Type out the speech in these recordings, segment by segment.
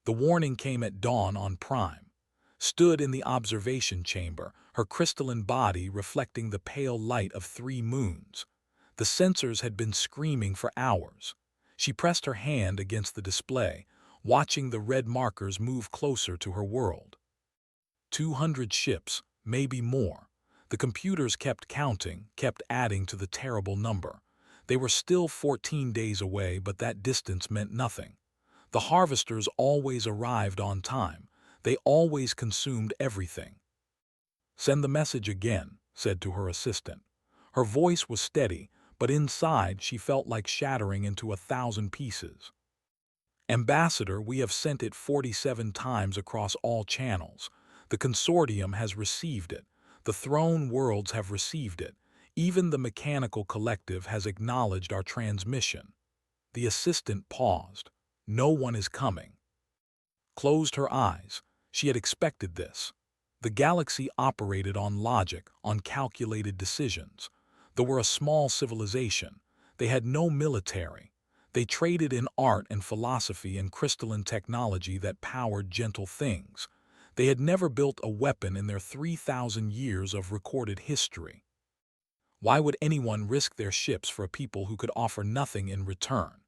The warning came at dawn on Prime. Stood in the observation chamber, her crystalline body reflecting the pale light of 3 moons. The sensors had been screaming for hours. She pressed her hand against the display, watching the red markers move closer to her world. 200 ships, maybe more. The computers kept counting, kept adding to the terrible number. They were still 14 days away, but that distance meant nothing. The harvesters always arrived on time. They always consumed everything. "Send the message again," said to her assistant. Her voice was steady, but inside she felt like shattering into 1,000 pieces. "Ambassador, we have sent it 47 times across all channels. The consortium has received it. The throne worlds have received it. Even the mechanical collective has acknowledged our transmission." The assistant paused. "No one is coming." Closed her eyes. She had expected this. The galaxy operated on logic, on calculated decisions. They were a small civilization. They had no military. They traded in art and philosophy and crystalline technology that powered gentle things. They had never built a weapon in their 3,000 years of recorded history. Why would anyone risk their ships for a people who could offer nothing in return?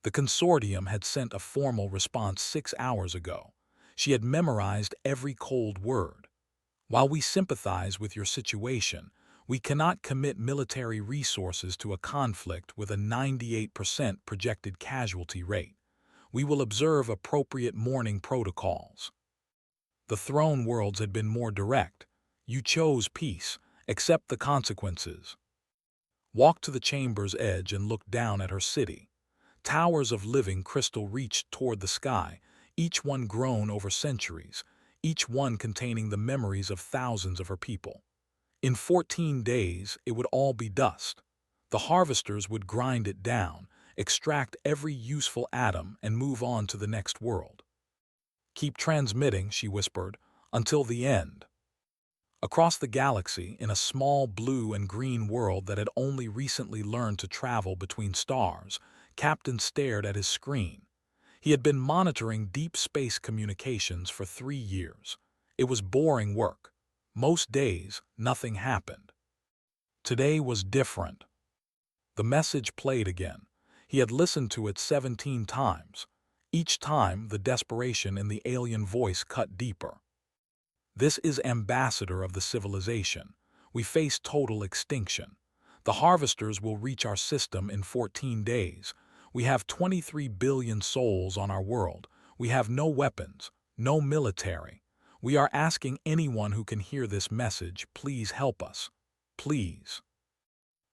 The consortium had sent a formal response 6 hours ago. She had memorized every cold word. "While we sympathize with your situation, we cannot commit military resources to a conflict with a 98% projected casualty rate. We will observe appropriate mourning protocols." The throne worlds had been more direct. "You chose peace. Accept the consequences." Walked to the chamber's edge and looked down at her city. Towers of living crystal reached toward the sky, each one grown over centuries, each one containing the memories of thousands of her people. In 14 days, it would all be dust. The harvesters would grind it down, extract every useful atom, and move on to the next world. "Keep transmitting," she whispered, "until the end." Across the galaxy, in a small blue and green world that had only recently learned to travel between stars, Captain stared at his screen. He had been monitoring deep space communications for 3 years. It was boring work. Most days, nothing happened. Today was different. The message played again. He had listened to it 17 times. Each time, the desperation in the alien voice cut deeper. "This is Ambassador of the civilization. We face total extinction. The harvesters will reach our system in 14 days. We have 23 billion souls on our world. We have no weapons, no military. We are asking anyone who can hear this message, please help us. Please."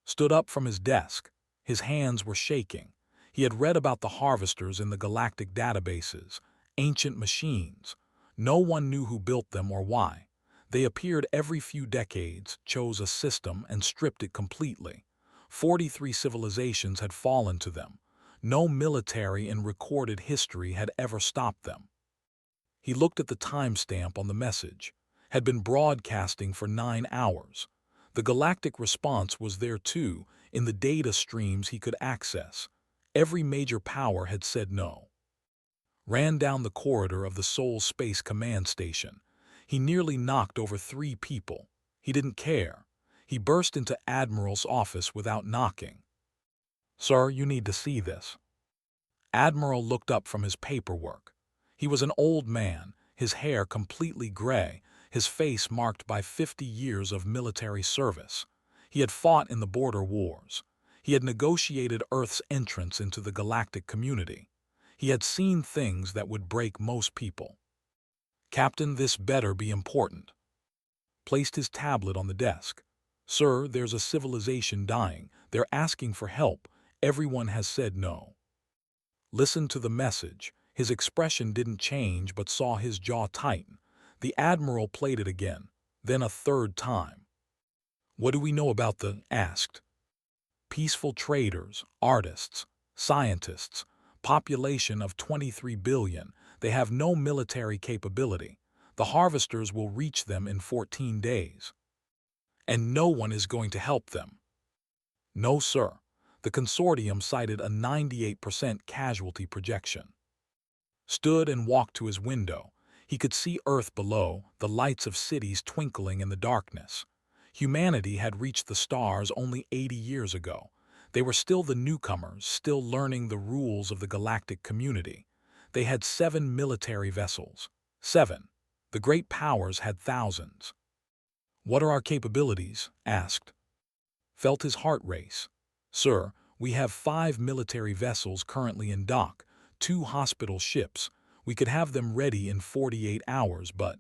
Stood up from his desk. His hands were shaking. He had read about the harvesters in the galactic databases, ancient machines. No one knew who built them or why. They appeared every few decades, chose a system, and stripped it completely. 43 civilizations had fallen to them. No military in recorded history had ever stopped them. He looked at the timestamp on the message. Had been broadcasting for 9 hours. The galactic response was there too, in the data streams he could access. Every major power had said no. Ran down the corridor of the Sol Space Command Station. He nearly knocked over 3 people. He didn't care. He burst into Admiral's office without knocking. "Sir, you need to see this." Admiral looked up from his paperwork. He was an old man, his hair completely gray, his face marked by 50 years of military service. He had fought in the border wars. He had negotiated Earth's entrance into the galactic community. He had seen things that would break most people. "Captain, this better be important." Placed his tablet on the desk. "Sir, there's a civilization dying. They're asking for help. Everyone has said no." Listened to the message. His expression didn't change but saw his jaw tighten. The Admiral played it again, then a third time. "What do we know about the?" asked. "Peaceful traders, artists, scientists, population of 23 billion. They have no military capability. The harvesters will reach them in 14 days. And no one is going to help them." "No, sir." The consortium cited a 98% casualty projection. stood and walked to his window. He could see Earth below, the lights of cities twinkling in the darkness. Humanity had reached the stars only 80 years ago. They were still the newcomers, still learning the rules of the galactic community. They had 7 military vessels. 7. The great powers had thousands. "What are our capabilities?" asked. Felt his heart race. "Sir, we have 5 military vessels currently in dock, 2 hospital ships. We could have them ready in 48 hours, but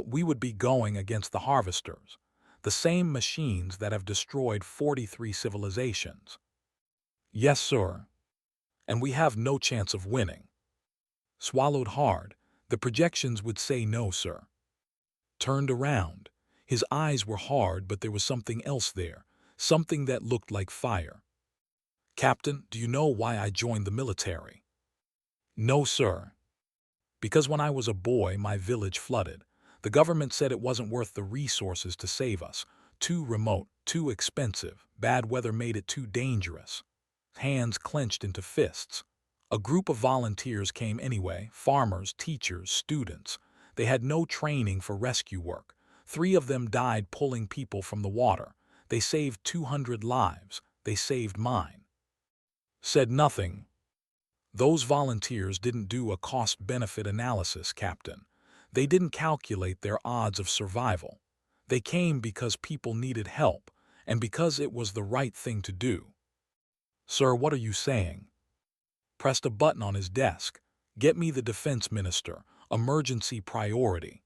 we would be going against the harvesters, the same machines that have destroyed 43 civilizations." "Yes, sir. And we have no chance of winning." Swallowed hard. The projections would say no, sir. Turned around. His eyes were hard, but there was something else there, something that looked like fire. "Captain, do you know why I joined the military?" "No, sir. Because when I was a boy, my village flooded. The government said it wasn't worth the resources to save us. Too remote, too expensive. Bad weather made it too dangerous." Hands clenched into fists. A group of volunteers came anyway, farmers, teachers, students. They had no training for rescue work. 3 of them died pulling people from the water. They saved 200 lives. They saved mine. Said nothing. "Those volunteers didn't do a cost-benefit analysis, Captain. They didn't calculate their odds of survival. They came because people needed help, and because it was the right thing to do." "Sir, what are you saying?" Pressed a button on his desk. "Get me the defense minister. Emergency priority."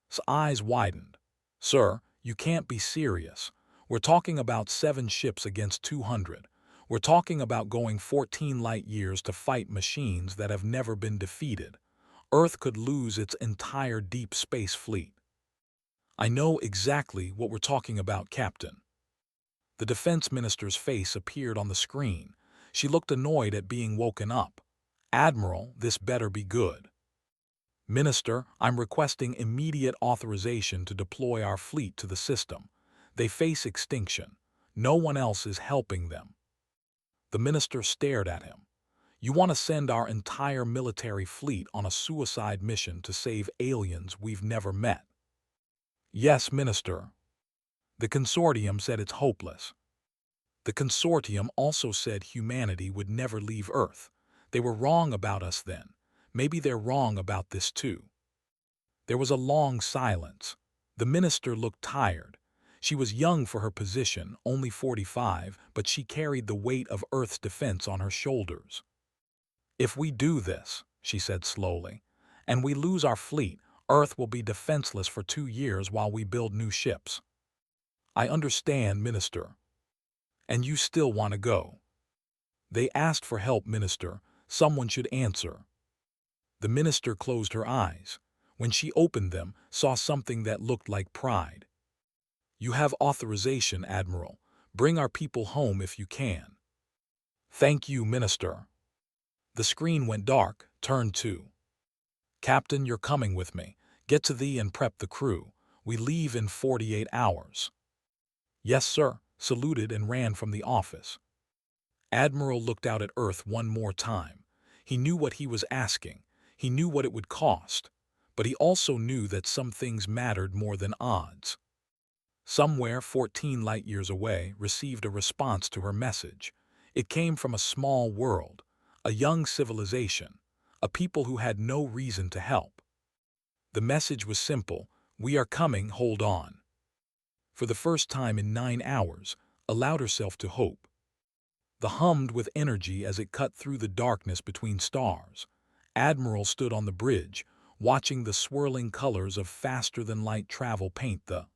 His eyes widened. "Sir, you can't be serious. We're talking about 7 ships against 200. We're talking about going 14 light years to fight machines that have never been defeated. Earth could lose its entire deep space fleet." "I know exactly what we're talking about, Captain." The defense minister's face appeared on the screen. She looked annoyed at being woken up. "Admiral, this better be good." "Minister, I'm requesting immediate authorization to deploy our fleet to the system. They face extinction. No one else is helping them." The minister stared at him. "You want to send our entire military fleet on a suicide mission to save aliens we've never met?" "Yes, Minister." The consortium said it's hopeless. The consortium also said humanity would never leave Earth. They were wrong about us then. Maybe they're wrong about this too. There was a long silence. The minister looked tired. She was young for her position, only 45, but she carried the weight of Earth's defense on her shoulders. "If we do this," she said slowly, "and we lose our fleet, Earth will be defenseless for 2 years while we build new ships." "I understand, Minister." "And you still want to go?" "They asked for help, Minister. Someone should answer." The minister closed her eyes. When she opened them, saw something that looked like pride. "You have authorization, Admiral. Bring our people home if you can." "Thank you, Minister." The screen went dark, turned to. "Captain, you're coming with me. Get to thee and prep the crew. We leave in 48 hours." "Yes, sir," saluted and ran from the office. Admiral looked out at Earth one more time. He knew what he was asking. He knew what it would cost. But he also knew that some things mattered more than odds. Somewhere 14 light-years away received a response to her message. It came from a small world, a young civilization, a people who had no reason to help. The message was simple: "We are coming, hold on." For the first time in 9 hours, allowed herself to hope. The hummed with energy as it cut through the darkness between stars. Admiral stood on the bridge, watching the swirling colors of faster-than-light travel paint the.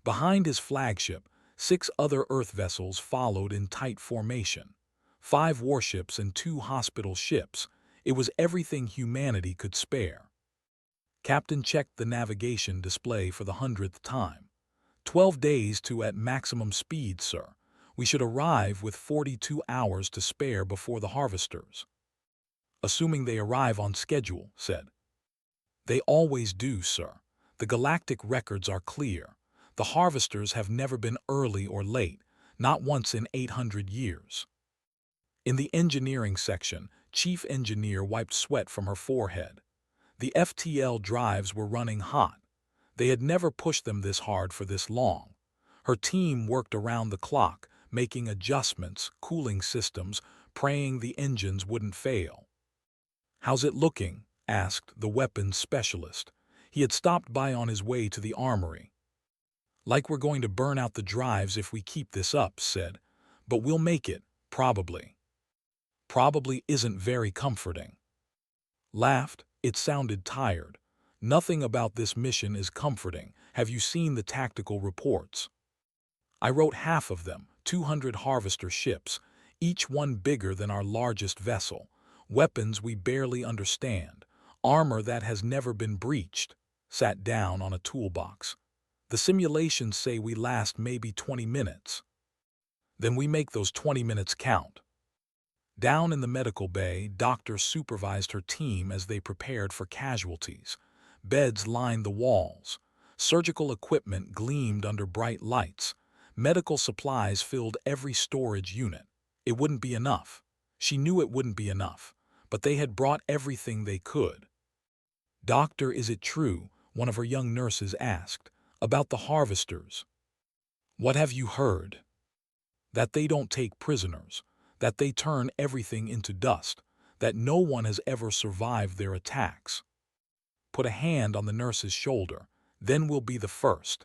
Behind his flagship, 6 other Earth vessels followed in tight formation. 5 warships and 2 hospital ships. It was everything humanity could spare. Captain checked the navigation display for the 100th time. 12 days to at maximum speed, sir. We should arrive with 42 hours to spare before the harvesters." "Assuming they arrive on schedule," said. "They always do, sir. The galactic records are clear. The harvesters have never been early or late, not once in 800 years." In the engineering section, Chief engineer wiped sweat from her forehead. The FTL drives were running hot. They had never pushed them this hard for this long. Her team worked around the clock, making adjustments, cooling systems, praying the engines wouldn't fail. "How's it looking?" asked the weapons specialist. He had stopped by on his way to the armory. "Like we're going to burn out the drives if we keep this up," said. "But we'll make it, probably." Probably isn't very comforting. Laughed. It sounded tired. "Nothing about this mission is comforting. Have you seen the tactical reports? I wrote half of them, 200 harvester ships, each one bigger than our largest vessel, weapons we barely understand, armor that has never been breached." Sat down on a toolbox. "The simulations say we last maybe 20 minutes. Then we make those 20 minutes count." Down in the medical bay, doctors supervised her team as they prepared for casualties. Beds lined the walls. Surgical equipment gleamed under bright lights. Medical supplies filled every storage unit. It wouldn't be enough. She knew it wouldn't be enough, but they had brought everything they could. "Doctor, is it true," one of her young nurses asked, "about the harvesters?" "What have you heard?" "That they don't take prisoners, that they turn everything into dust, that no one has ever survived their attacks." Put a hand on the nurse's shoulder. "Then we'll be the first."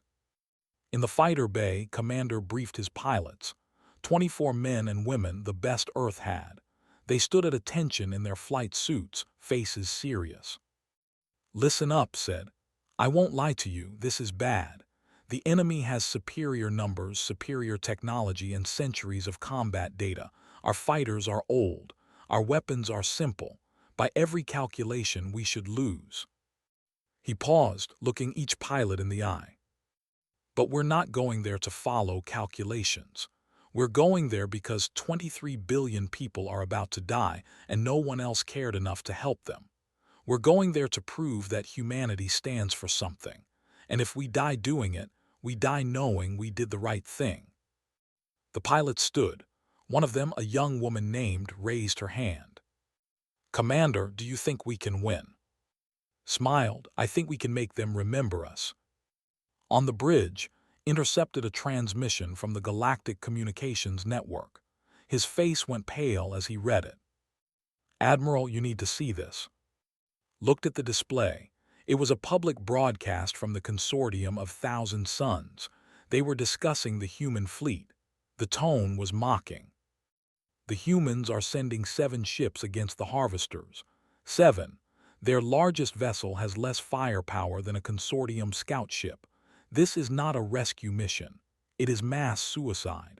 In the fighter bay, Commander briefed his pilots. 24 men and women, the best Earth had. They stood at attention in their flight suits, faces serious. "Listen up," said. "I won't lie to you, this is bad. The enemy has superior numbers, superior technology, and centuries of combat data. Our fighters are old. Our weapons are simple. By every calculation, we should lose." He paused, looking each pilot in the eye. "But we're not going there to follow calculations. We're going there because 23 billion people are about to die and no one else cared enough to help them. We're going there to prove that humanity stands for something. And if we die doing it, we die knowing we did the right thing." The pilots stood. One of them, a young woman named, raised her hand. "Commander, do you think we can win?" Smiled. "I think we can make them remember us." On the bridge, intercepted a transmission from the Galactic Communications Network. His face went pale as he read it. "Admiral, you need to see this." Looked at the display. It was a public broadcast from the consortium of Thousand Suns. They were discussing the human fleet. The tone was mocking. "The humans are sending 7 ships against the harvesters. 7. Their largest vessel has less firepower than a consortium scout ship. This is not a rescue mission. It is mass suicide."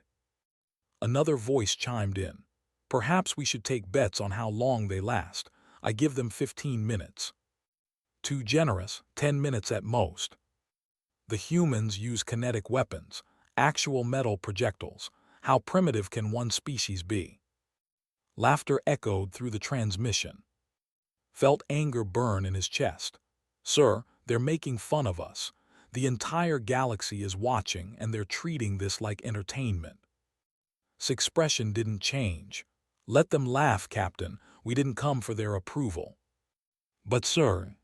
Another voice chimed in. "Perhaps we should take bets on how long they last. I give them 15 minutes. Too generous, 10 minutes at most. The humans use kinetic weapons, actual metal projectiles. How primitive can one species be?" Laughter echoed through the transmission. Felt anger burn in his chest. "Sir, they're making fun of us. The entire galaxy is watching and they're treating this like entertainment." His expression didn't change. "Let them laugh, Captain. We didn't come for their approval." "But sir..."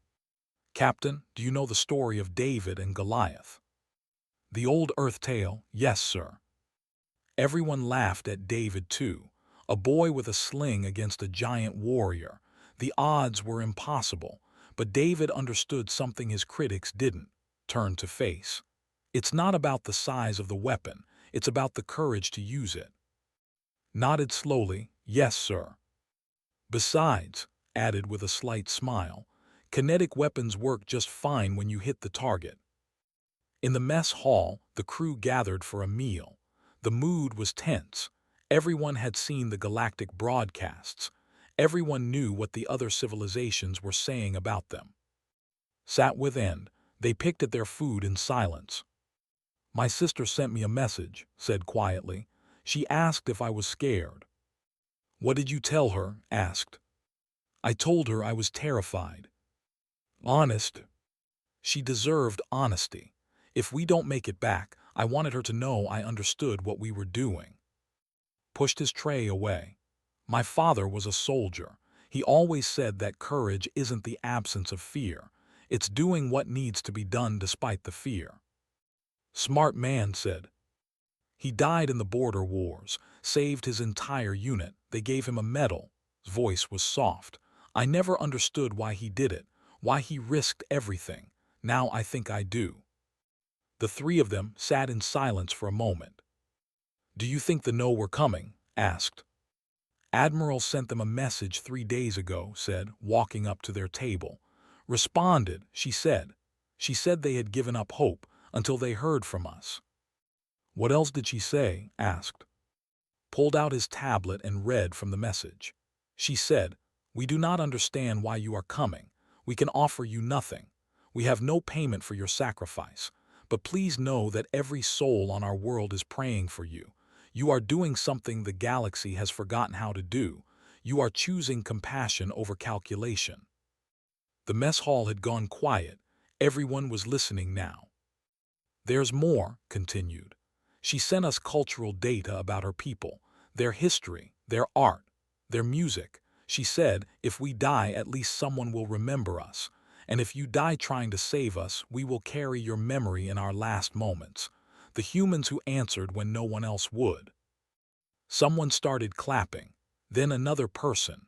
"Captain, do you know the story of David and Goliath?" "The old Earth tale, yes, sir." Everyone laughed at David too. A boy with a sling against a giant warrior. The odds were impossible, but David understood something his critics didn't. Turned to face. "It's not about the size of the weapon, it's about the courage to use it." Nodded slowly. "Yes, sir." "Besides," added with a slight smile, "kinetic weapons work just fine when you hit the target." In the mess hall, the crew gathered for a meal. The mood was tense. Everyone had seen the galactic broadcasts. Everyone knew what the other civilizations were saying about them. Sat within. They picked at their food in silence. "My sister sent me a message," said quietly. "She asked if I was scared." "What did you tell her?" asked. "I told her I was terrified." "Honest?" She deserved honesty. If we don't make it back, I wanted her to know I understood what we were doing. Pushed his tray away. "My father was a soldier. He always said that courage isn't the absence of fear. It's doing what needs to be done despite the fear. Smart man, said. He died in the border wars, saved his entire unit. They gave him a medal. His voice was soft. I never understood why he did it, why he risked everything. Now I think I do. The three of them sat in silence for a moment. Do you think the No were coming? Asked. Admiral sent them a message 3 days ago, said, walking up to their table. Responded, she said. She said they had given up hope until they heard from us. What else did she say? Asked. Pulled out his tablet and read from the message. She said, we do not understand why you are coming. We can offer you nothing. We have no payment for your sacrifice. But please know that every soul on our world is praying for you. You are doing something the galaxy has forgotten how to do. You are choosing compassion over calculation. The mess hall had gone quiet. Everyone was listening now. There's more, continued. She sent us cultural data about her people, their history, their art, their music. She said, if we die, at least someone will remember us. And if you die trying to save us, we will carry your memory in our last moments. The humans who answered when no one else would. Someone started clapping, then another person.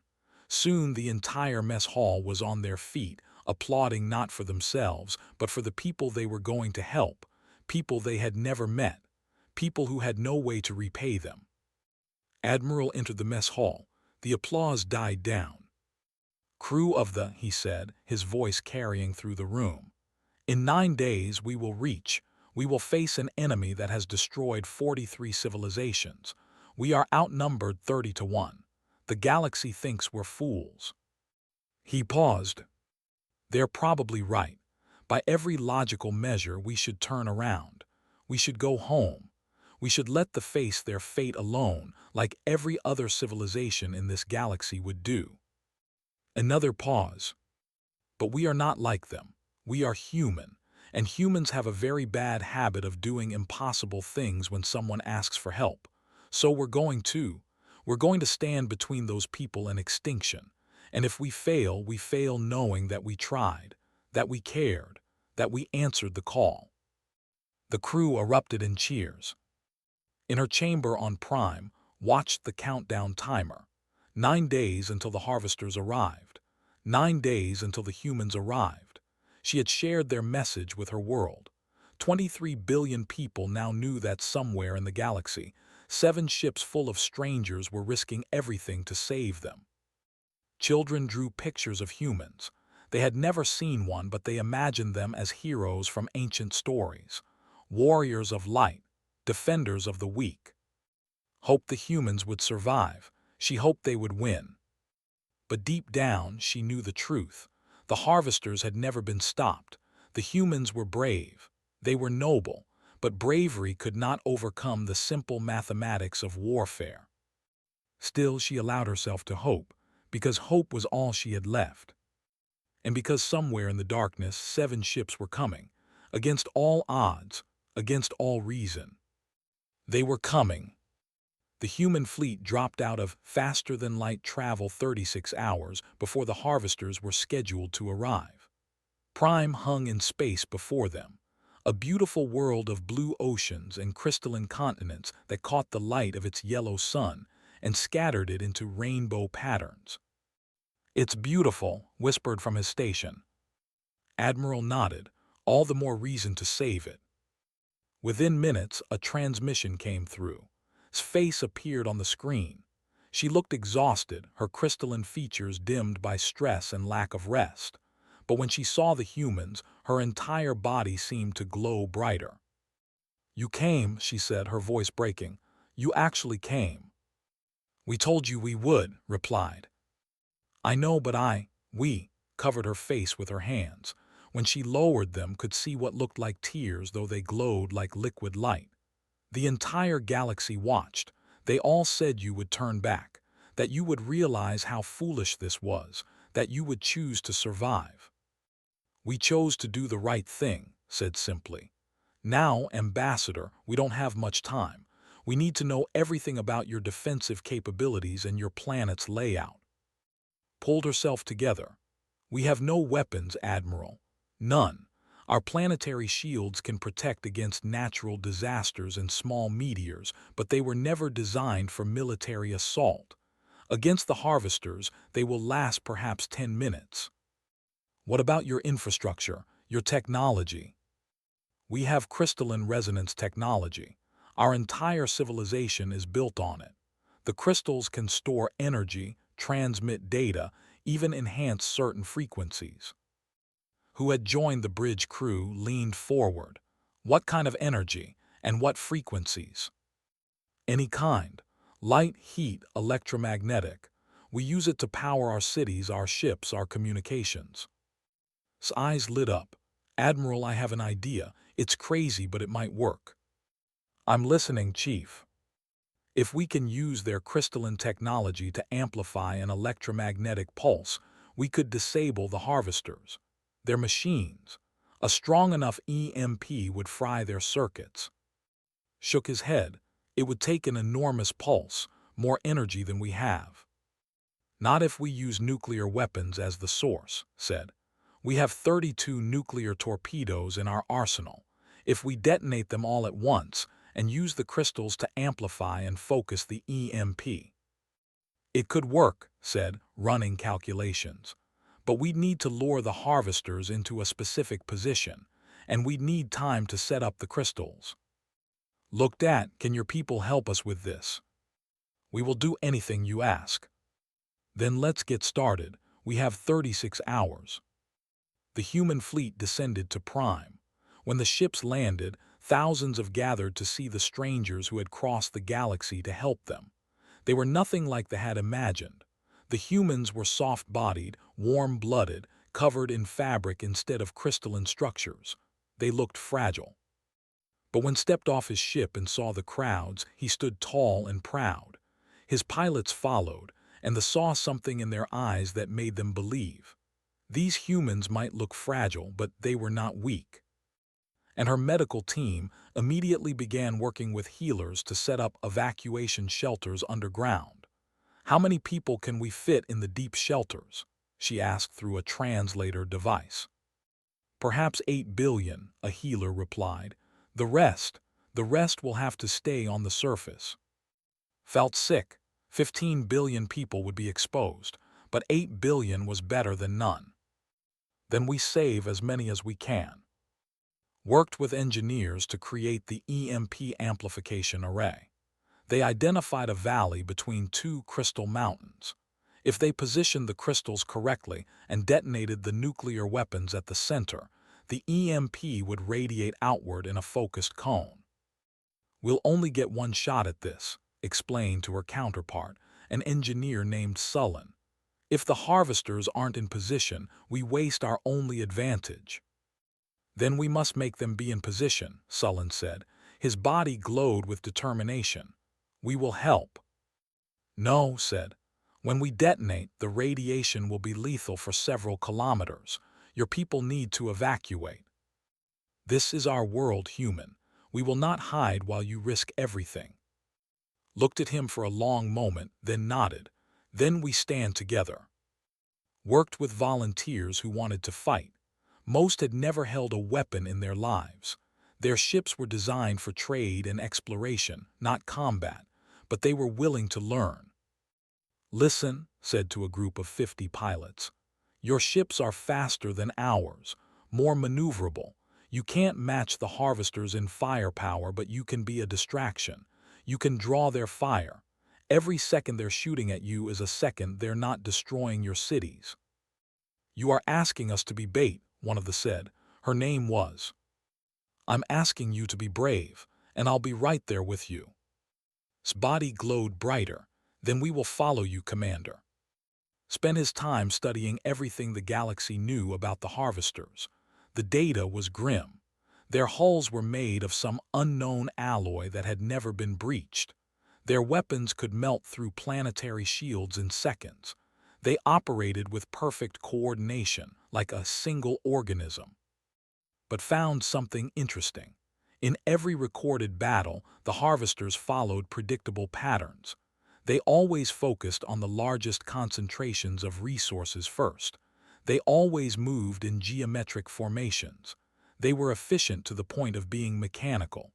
Soon the entire mess hall was on their feet, applauding not for themselves, but for the people they were going to help, people they had never met, people who had no way to repay them. Admiral entered the mess hall. The applause died down. Crew of the, he said, his voice carrying through the room. In 9 days we will face an enemy that has destroyed 43 civilizations. We are outnumbered 30 to 1. The galaxy thinks we're fools. He paused. They're probably right. By every logical measure, we should turn around. We should go home. We should let them face their fate alone, like every other civilization in this galaxy would do. Another pause. But we are not like them. We are human, and humans have a very bad habit of doing impossible things when someone asks for help. So we're going to stand between those people and extinction. And if we fail knowing that we tried, that we cared, that we answered the call. The crew erupted in cheers. In her chamber on Prime, watched the countdown timer. 9 days until the harvesters arrived. 9 days until the humans arrived. She had shared their message with her world. 23 billion people now knew that somewhere in the galaxy, 7 ships full of strangers were risking everything to save them. Children drew pictures of humans. They had never seen one, but they imagined them as heroes from ancient stories, warriors of light, defenders of the weak. Hoped the humans would survive. She hoped they would win. But deep down, she knew the truth. The harvesters had never been stopped. The humans were brave. They were noble, but bravery could not overcome the simple mathematics of warfare. Still, she allowed herself to hope, because hope was all she had left. And because somewhere in the darkness 7 ships were coming, against all odds, against all reason. They were coming. The human fleet dropped out of faster-than-light travel 36 hours before the harvesters were scheduled to arrive. Prime hung in space before them, a beautiful world of blue oceans and crystalline continents that caught the light of its yellow sun and scattered it into rainbow patterns. It's beautiful, whispered from his station. Admiral nodded, all the more reason to save it. Within minutes, a transmission came through. His face appeared on the screen. She looked exhausted, her crystalline features dimmed by stress and lack of rest. But when she saw the humans, her entire body seemed to glow brighter. You came, she said, her voice breaking. You actually came. We told you we would, replied. I know, but we covered her face with her hands. When she lowered them, could see what looked like tears, though they glowed like liquid light. The entire galaxy watched. They all said you would turn back, that you would realize how foolish this was, that you would choose to survive. We chose to do the right thing, said simply. Now, Ambassador, we don't have much time. We need to know everything about your defensive capabilities and your planet's layout. pulled herself together. "We have no weapons, Admiral. None. Our planetary shields can protect against natural disasters and small meteors, but they were never designed for military assault. Against the harvesters, they will last perhaps 10 minutes. What about your infrastructure, your technology?" "We have crystalline resonance technology. Our entire civilization is built on it. The crystals can store energy, transmit data, even enhance certain frequencies." Who had joined the bridge crew leaned forward. "What kind of energy, and what frequencies?" "Any kind. Light, heat, electromagnetic. We use it to power our cities, our ships, our communications." His eyes lit up. "Admiral, I have an idea. It's crazy, but it might work." "I'm listening, Chief." "If we can use their crystalline technology to amplify an electromagnetic pulse, we could disable the harvesters. They're machines. A strong enough EMP would fry their circuits." Shook his head. "It would take an enormous pulse, more energy than we have." "Not if we use nuclear weapons as the source," said. "We have 32 nuclear torpedoes in our arsenal. If we detonate them all at once and use the crystals to amplify and focus the EMP." "It could work," said, running calculations. "But we'd need to lure the harvesters into a specific position, and we'd need time to set up the crystals." "Looked at, can your people help us with this?" "We will do anything you ask." "Then let's get started. We have 36 hours. The human fleet descended to Prime. When the ships landed, thousands have gathered to see the strangers who had crossed the galaxy to help them. They were nothing like they had imagined. The humans were soft-bodied, warm-blooded, covered in fabric instead of crystalline structures. They looked fragile. But when stepped off his ship and saw the crowds, he stood tall and proud. His pilots followed, and they saw something in their eyes that made them believe. These humans might look fragile, but they were not weak. And her medical team immediately began working with healers to set up evacuation shelters underground. "How many people can we fit in the deep shelters?" she asked through a translator device. "Perhaps 8 billion, a healer replied. The rest will have to stay on the surface." Felt sick. 15 billion people would be exposed, but 8 billion was better than none. "Then we save as many as we can." Worked with engineers to create the EMP amplification array. They identified a valley between two crystal mountains. If they positioned the crystals correctly and detonated the nuclear weapons at the center, the EMP would radiate outward in a focused cone. "We'll only get one shot at this," explained to her counterpart, an engineer named Sullen. "If the harvesters aren't in position, we waste our only advantage." "Then we must make them be in position," Sullen said. His body glowed with determination. "We will help." "No," said. "When we detonate, the radiation will be lethal for several kilometers. Your people need to evacuate." "This is our world, human. We will not hide while you risk everything." Looked at him for a long moment, then nodded. "Then we stand together." Worked with volunteers who wanted to fight. Most had never held a weapon in their lives. Their ships were designed for trade and exploration, not combat, but they were willing to learn. "Listen," said to a group of 50 pilots. "Your ships are faster than ours, more maneuverable. You can't match the harvesters in firepower, but you can be a distraction. You can draw their fire. Every second they're shooting at you is a second they're not destroying your cities." "You are asking us to be bait," one of them said. Her name was. "I'm asking you to be brave, and I'll be right there with you." His body glowed brighter. "Then we will follow you, Commander." Spent his time studying everything the galaxy knew about the harvesters. The data was grim. Their hulls were made of some unknown alloy that had never been breached. Their weapons could melt through planetary shields in seconds. They operated with perfect coordination, like a single organism. But found something interesting. In every recorded battle, the harvesters followed predictable patterns. They always focused on the largest concentrations of resources first. They always moved in geometric formations. They were efficient to the point of being mechanical.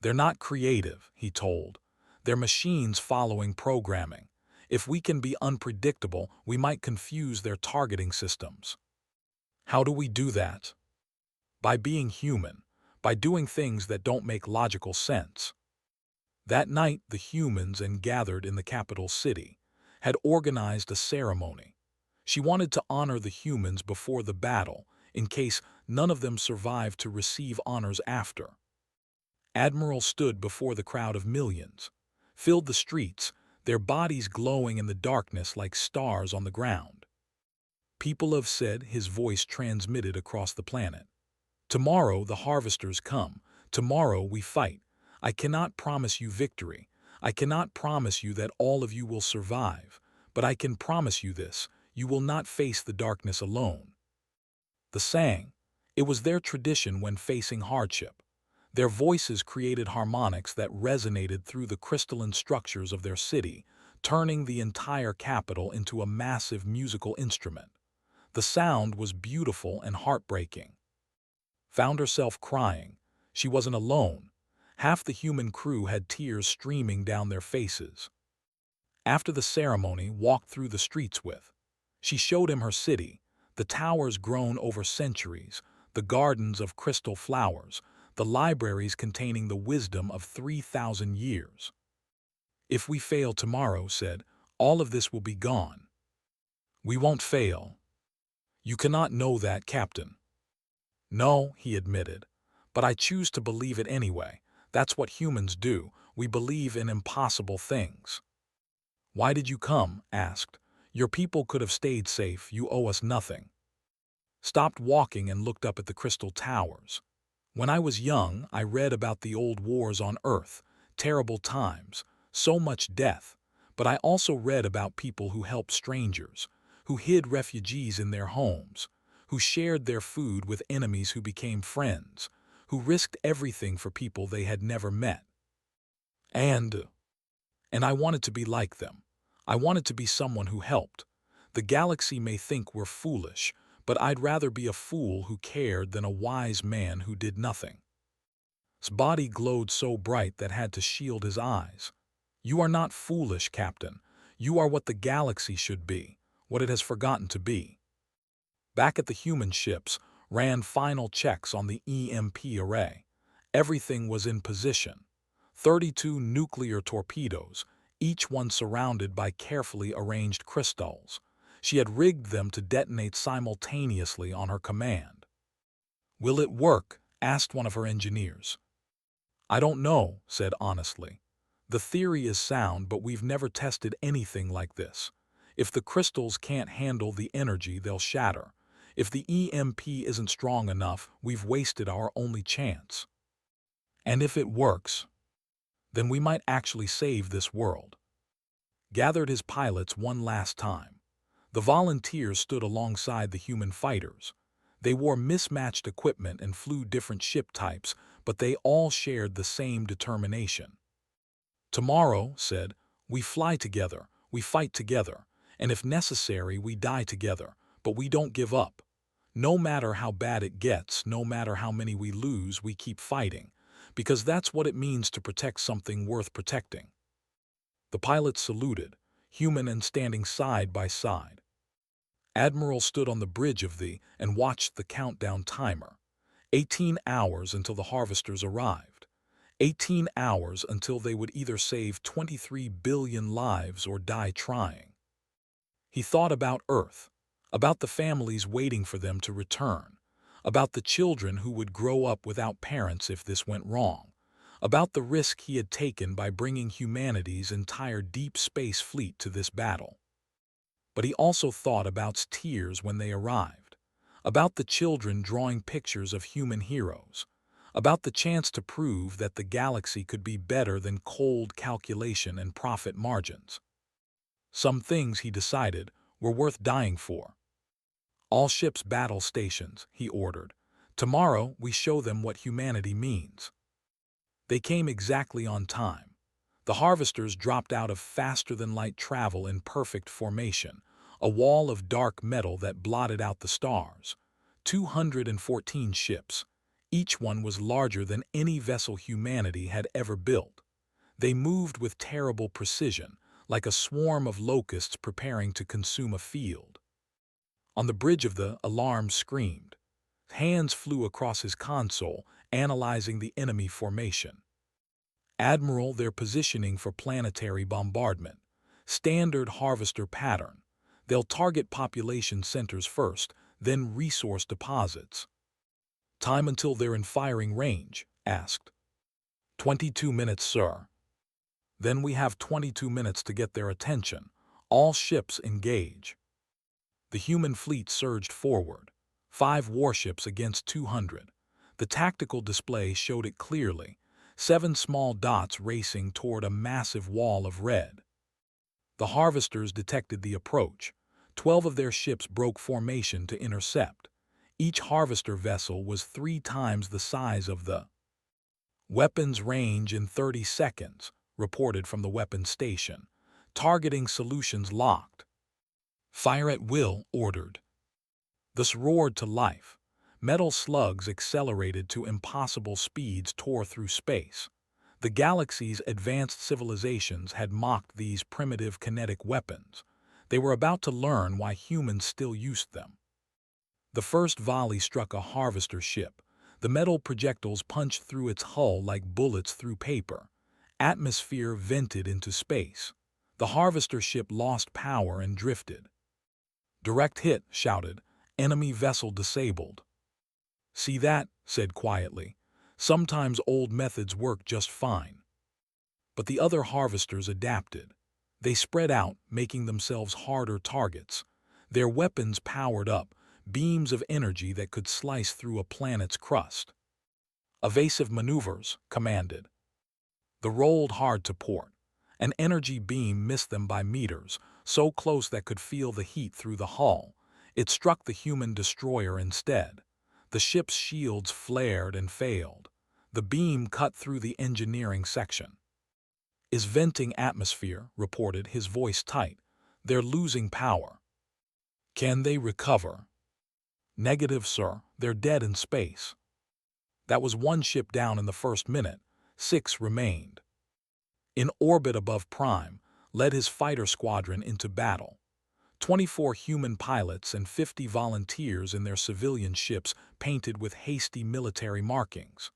They're not creative, he told. They're machines following programming. If we can be unpredictable, we might confuse their targeting systems. How do we do that? By being human, by doing things that don't make logical sense. That night, the humans gathered in the capital city had organized a ceremony. She wanted to honor the humans before the battle, in case none of them survived to receive honors after. Admiral stood before the crowd of millions, filled the streets, their bodies glowing in the darkness like stars on the ground. People have said, his voice transmitted across the planet. Tomorrow the harvesters come. Tomorrow we fight. I cannot promise you victory. I cannot promise you that all of you will survive. But I can promise you this, you will not face the darkness alone. The sang. It was their tradition when facing hardship. Their voices created harmonics that resonated through the crystalline structures of their city, turning the entire capital into a massive musical instrument. The sound was beautiful and heartbreaking. Found herself crying. She wasn't alone. Half the human crew had tears streaming down their faces. After the ceremony, walked through the streets with. She showed him her city, the towers grown over centuries, the gardens of crystal flowers, the libraries containing the wisdom of 3,000 years. If we fail tomorrow, said, all of this will be gone. We won't fail. You cannot know that, Captain. No, he admitted, but I choose to believe it anyway. That's what humans do. We believe in impossible things. Why did you come? Asked. Your people could have stayed safe. You owe us nothing. Stopped walking and looked up at the crystal towers. When I was young, I read about the old wars on Earth, terrible times, so much death, but I also read about people who helped strangers, who hid refugees in their homes, who shared their food with enemies who became friends, who risked everything for people they had never met. And I wanted to be like them. I wanted to be someone who helped. The galaxy may think we're foolish, but I'd rather be a fool who cared than a wise man who did nothing. His body glowed so bright that had to shield his eyes. You are not foolish, Captain. You are what the galaxy should be, what it has forgotten to be. Back at the human ships, ran final checks on the EMP array. Everything was in position. 32 nuclear torpedoes, each one surrounded by carefully arranged crystals. She had rigged them to detonate simultaneously on her command. Will it work? Asked one of her engineers. I don't know, said honestly. The theory is sound, but we've never tested anything like this. If the crystals can't handle the energy, they'll shatter. If the EMP isn't strong enough, we've wasted our only chance. And if it works, then we might actually save this world. Gathered his pilots one last time. The volunteers stood alongside the human fighters. They wore mismatched equipment and flew different ship types, but they all shared the same determination. Tomorrow, said, we fly together, we fight together, and if necessary, we die together, but we don't give up. No matter how bad it gets, no matter how many we lose, we keep fighting, because that's what it means to protect something worth protecting. The pilots saluted, human and standing side by side. Admiral stood on the bridge of the and watched the countdown timer. 18 hours until the harvesters arrived. 18 hours until they would either save 23 billion lives or die trying. He thought about Earth, about the families waiting for them to return, about the children who would grow up without parents if this went wrong, about the risk he had taken by bringing humanity's entire deep space fleet to this battle. But he also thought about tears when they arrived, about the children drawing pictures of human heroes, about the chance to prove that the galaxy could be better than cold calculation and profit margins. Some things, he decided, were worth dying for. All ships battle stations, he ordered. Tomorrow we show them what humanity means. They came exactly on time. The harvesters dropped out of faster-than-light travel in perfect formation, a wall of dark metal that blotted out the stars. 214 ships. Each one was larger than any vessel humanity had ever built. They moved with terrible precision, like a swarm of locusts preparing to consume a field. On the bridge of the alarm screamed. Hands flew across his console, analyzing the enemy formation. Admiral, their positioning for planetary bombardment. Standard harvester pattern. They'll target population centers first, then resource deposits. Time until they're in firing range, asked. 22 minutes, sir. Then we have 22 minutes to get their attention. All ships engage. The human fleet surged forward. 5 warships against 200. The tactical display showed it clearly. 7 small dots racing toward a massive wall of red. The harvesters detected the approach. 12 of their ships broke formation to intercept. Each harvester vessel was 3 times the size of the weapons range in 30 seconds, reported from the weapons station. Targeting solutions locked. Fire at will, ordered. This roared to life. Metal slugs accelerated to impossible speeds tore through space. The galaxy's advanced civilizations had mocked these primitive kinetic weapons. They were about to learn why humans still used them. The first volley struck a harvester ship. The metal projectiles punched through its hull like bullets through paper. Atmosphere vented into space. The harvester ship lost power and drifted. Direct hit, shouted. Enemy vessel disabled. See that, said quietly. Sometimes old methods work just fine. But the other harvesters adapted. They spread out, making themselves harder targets. Their weapons powered up, beams of energy that could slice through a planet's crust. Evasive maneuvers, commanded. They rolled hard to port. An energy beam missed them by meters, so close that could feel the heat through the hull. It struck the human destroyer instead. The ship's shields flared and failed. The beam cut through the engineering section. Is venting atmosphere, reported, his voice tight. They're losing power. Can they recover? Negative, sir. They're dead in space. That was 1 ship down in the first minute. 6 remained. In orbit above Prime, led his fighter squadron into battle. 24 human pilots and 50 volunteers in their civilian ships painted with hasty military markings.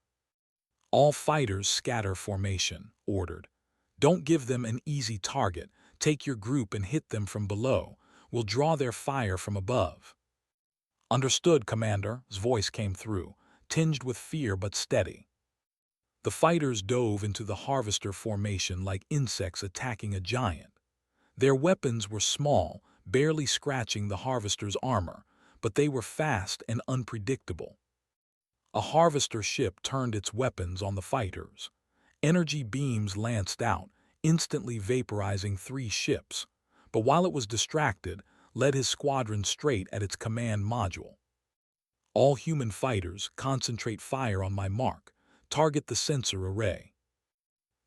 All fighters scatter formation, ordered. Don't give them an easy target. Take your group and hit them from below. We'll draw their fire from above. Understood, Commander's voice came through, tinged with fear but steady. The fighters dove into the harvester formation like insects attacking a giant. Their weapons were small, barely scratching the harvester's armor, but they were fast and unpredictable. A harvester ship turned its weapons on the fighters. Energy beams lanced out, instantly vaporizing 3 ships, but while it was distracted, led his squadron straight at its command module. All human fighters, concentrate fire on my mark. Target the sensor array.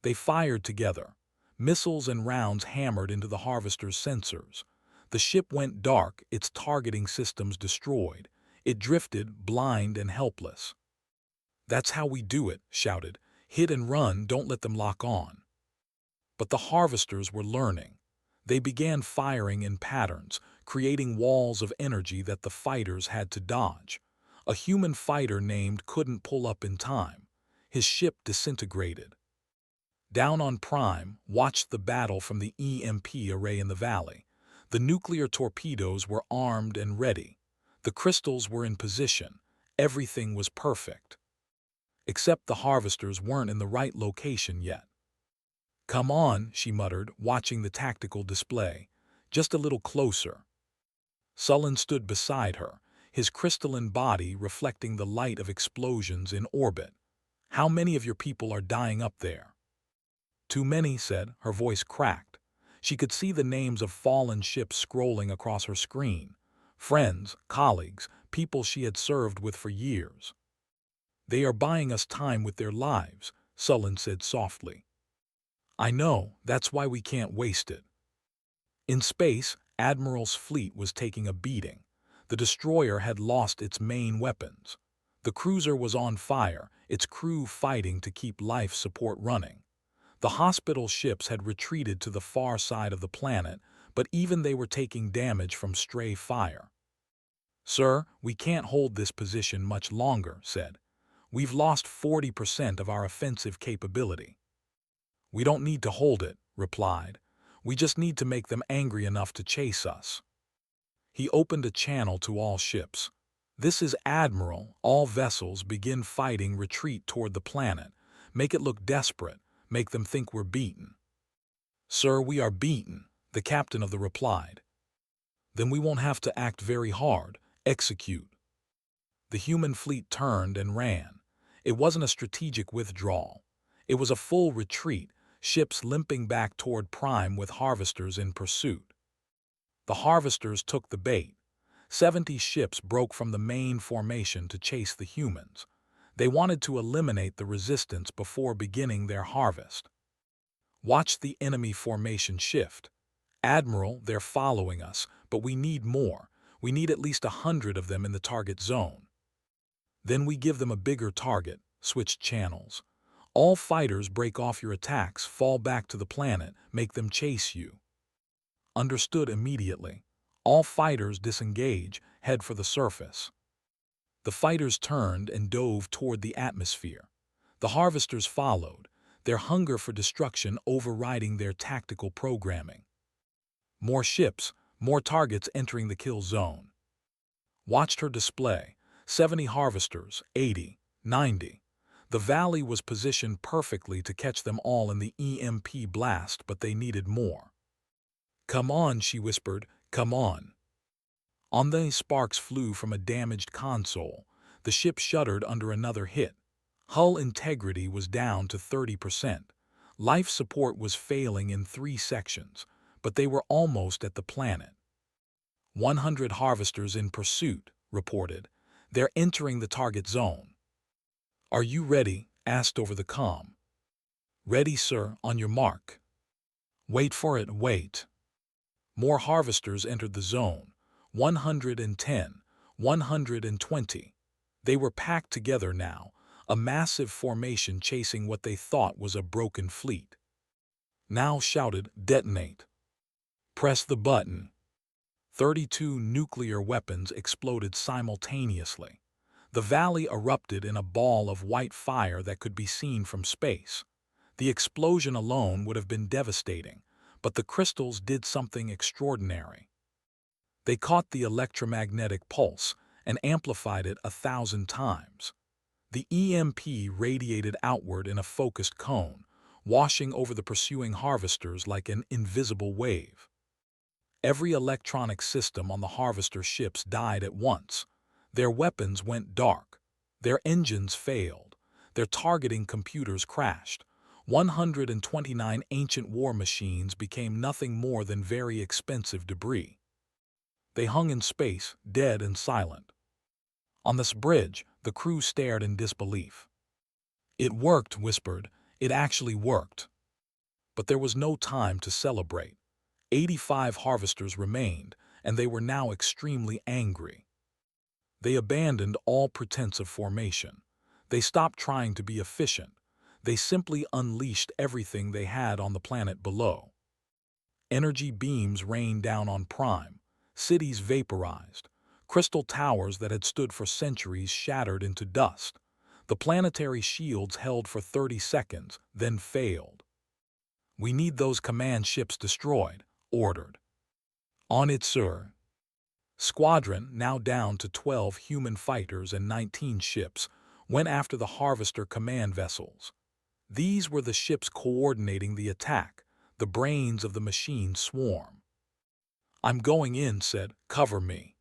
They fired together. Missiles and rounds hammered into the harvester's sensors. The ship went dark, its targeting systems destroyed. It drifted, blind and helpless. That's how we do it, shouted. Hit and run, don't let them lock on. But the harvesters were learning. They began firing in patterns, creating walls of energy that the fighters had to dodge. A human fighter named couldn't pull up in time. His ship disintegrated. Down on Prime, watched the battle from the EMP array in the valley. The nuclear torpedoes were armed and ready. The crystals were in position. Everything was perfect. Except the harvesters weren't in the right location yet. Come on, she muttered, watching the tactical display. Just a little closer. Sullen stood beside her, his crystalline body reflecting the light of explosions in orbit. How many of your people are dying up there? Too many, said, her voice cracked. She could see the names of fallen ships scrolling across her screen. Friends, colleagues, people she had served with for years. They are buying us time with their lives, Sullen said softly. I know, that's why we can't waste it. In space, Admiral's fleet was taking a beating. The destroyer had lost its main weapons. The cruiser was on fire, its crew fighting to keep life support running. The hospital ships had retreated to the far side of the planet, but even they were taking damage from stray fire. "Sir, we can't hold this position much longer," said. "We've lost 40% of our offensive capability." "We don't need to hold it," replied. "We just need to make them angry enough to chase us." He opened a channel to all ships. "This is Admiral. All vessels begin fighting retreat toward the planet. Make it look desperate. Make them think we're beaten." "Sir, we are beaten," the captain of the replied. "Then we won't have to act very hard. Execute." The human fleet turned and ran. It wasn't a strategic withdrawal. It was a full retreat, ships limping back toward Prime with harvesters in pursuit. The harvesters took the bait. 70 ships broke from the main formation to chase the humans. They wanted to eliminate the resistance before beginning their harvest. "Watch the enemy formation shift. Admiral, they're following us, but we need more. We need at least 100 of them in the target zone." "Then we give them a bigger target, switch channels. All fighters break off your attacks, fall back to the planet, make them chase you." Understood immediately. All fighters disengage, head for the surface. The fighters turned and dove toward the atmosphere. The harvesters followed, their hunger for destruction overriding their tactical programming. More ships, more targets entering the kill zone. Watched her display. 70 harvesters, 80, 90. The valley was positioned perfectly to catch them all in the EMP blast, but they needed more. "Come on," she whispered, "come on." On the sparks flew from a damaged console. The ship shuddered under another hit. Hull integrity was down to 30%. Life support was failing in 3 sections, but they were almost at the planet. 100 harvesters in pursuit, reported. "They're entering the target zone." "Are you ready?" asked over the comm. "Ready, sir, on your mark." "Wait for it, wait." More harvesters entered the zone. 110, 120. They were packed together now, a massive formation chasing what they thought was a broken fleet. Now shouted, "Detonate." "Press the button." 32 nuclear weapons exploded simultaneously. The valley erupted in a ball of white fire that could be seen from space. The explosion alone would have been devastating, but the crystals did something extraordinary. They caught the electromagnetic pulse and amplified it 1,000 times. The EMP radiated outward in a focused cone, washing over the pursuing harvesters like an invisible wave. Every electronic system on the harvester ships died at once. Their weapons went dark. Their engines failed. Their targeting computers crashed. 129 ancient war machines became nothing more than very expensive debris. They hung in space, dead and silent. On this bridge, the crew stared in disbelief. "It worked," whispered. "It actually worked." But there was no time to celebrate. 85 harvesters remained, and they were now extremely angry. They abandoned all pretense of formation. They stopped trying to be efficient. They simply unleashed everything they had on the planet below. Energy beams rained down on Prime. Cities vaporized. Crystal towers that had stood for centuries shattered into dust. The planetary shields held for 30 seconds, then failed. "We need those command ships destroyed," ordered. "On it, sir." Squadron, now down to 12 human fighters and 19 ships, went after the harvester command vessels. These were the ships coordinating the attack, the brains of the machine swarm. "I'm going in," said. "Cover me."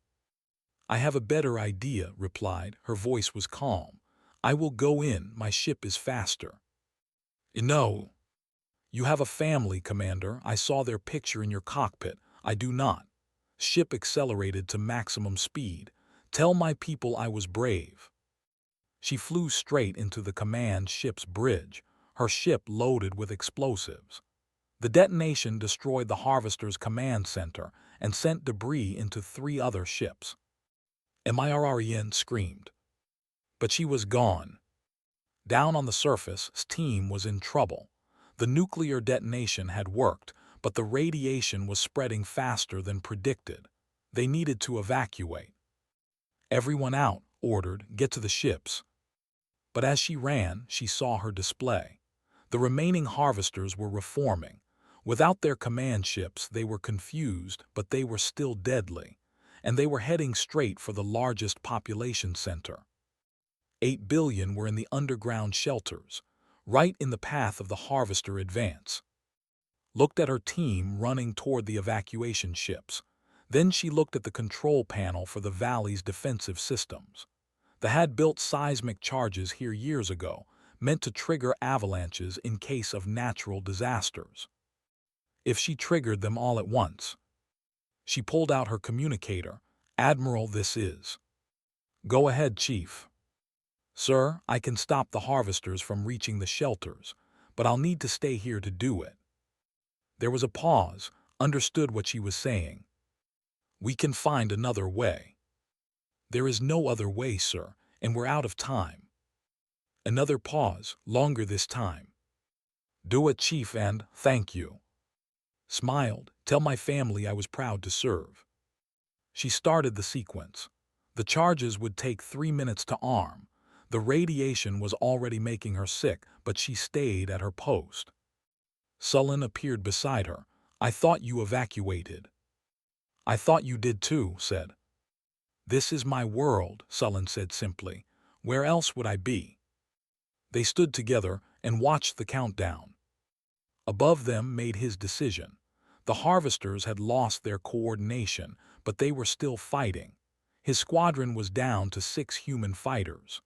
"I have a better idea," replied. Her voice was calm. "I will go in. My ship is faster." "No. You have a family, Commander. I saw their picture in your cockpit. I do not." Ship accelerated to maximum speed. "Tell my people I was brave." She flew straight into the command ship's bridge, her ship loaded with explosives. The detonation destroyed the Harvester's command center and sent debris into 3 other ships. Mirren screamed. But she was gone. Down on the surface, his team was in trouble. The nuclear detonation had worked, but the radiation was spreading faster than predicted. They needed to evacuate. "Everyone out," ordered, "get to the ships." But as she ran, she saw her display. The remaining Harvesters were reforming. Without their command ships, they were confused, but they were still deadly. And they were heading straight for the largest population center. 8 billion were in the underground shelters, right in the path of the Harvester advance. Looked at her team running toward the evacuation ships. Then she looked at the control panel for the valley's defensive systems. They had built seismic charges here years ago, meant to trigger avalanches in case of natural disasters. If she triggered them all at once. She pulled out her communicator. "Admiral, this is." "Go ahead, Chief." "Sir, I can stop the Harvesters from reaching the shelters, but I'll need to stay here to do it." There was a pause. Understood what she was saying. "We can find another way." "There is no other way, sir, and we're out of time." Another pause, longer this time. "Do it, Chief, and thank you." Smiled. "Tell my family I was proud to serve." She started the sequence. The charges would take 3 minutes to arm. The radiation was already making her sick, but she stayed at her post. Sullen appeared beside her. "I thought you evacuated." "I thought you did too," said. "This is my world," Sullen said simply. "Where else would I be?" They stood together and watched the countdown. Above them made his decision. The Harvesters had lost their coordination, but they were still fighting. His squadron was down to 6 human fighters.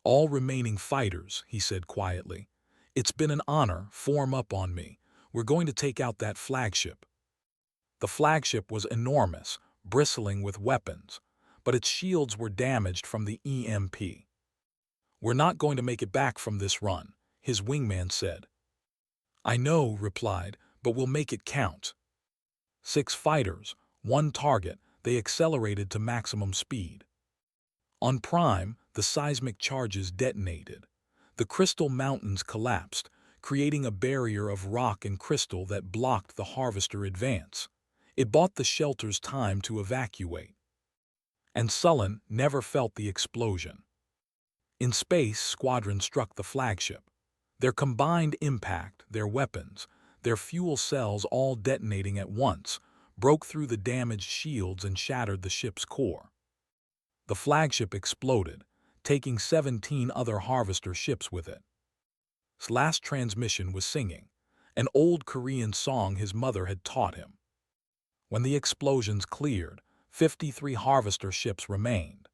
"All remaining fighters," he said quietly. "It's been an honor. Form up on me. We're going to take out that flagship." The flagship was enormous, bristling with weapons, but its shields were damaged from the EMP. "We're not going to make it back from this run," his wingman said. "I know," replied, "but we'll make it count." 6 fighters, 1 target, they accelerated to maximum speed. On Prime, the seismic charges detonated. The crystal mountains collapsed, creating a barrier of rock and crystal that blocked the Harvester advance. It bought the shelters time to evacuate. And Sullen never felt the explosion. In space, Squadron struck the flagship. Their combined impact, their weapons, their fuel cells all detonating at once, broke through the damaged shields and shattered the ship's core. The flagship exploded, taking 17 other Harvester ships with it. His last transmission was singing, an old Korean song his mother had taught him. When the explosions cleared, 53 Harvester ships remained.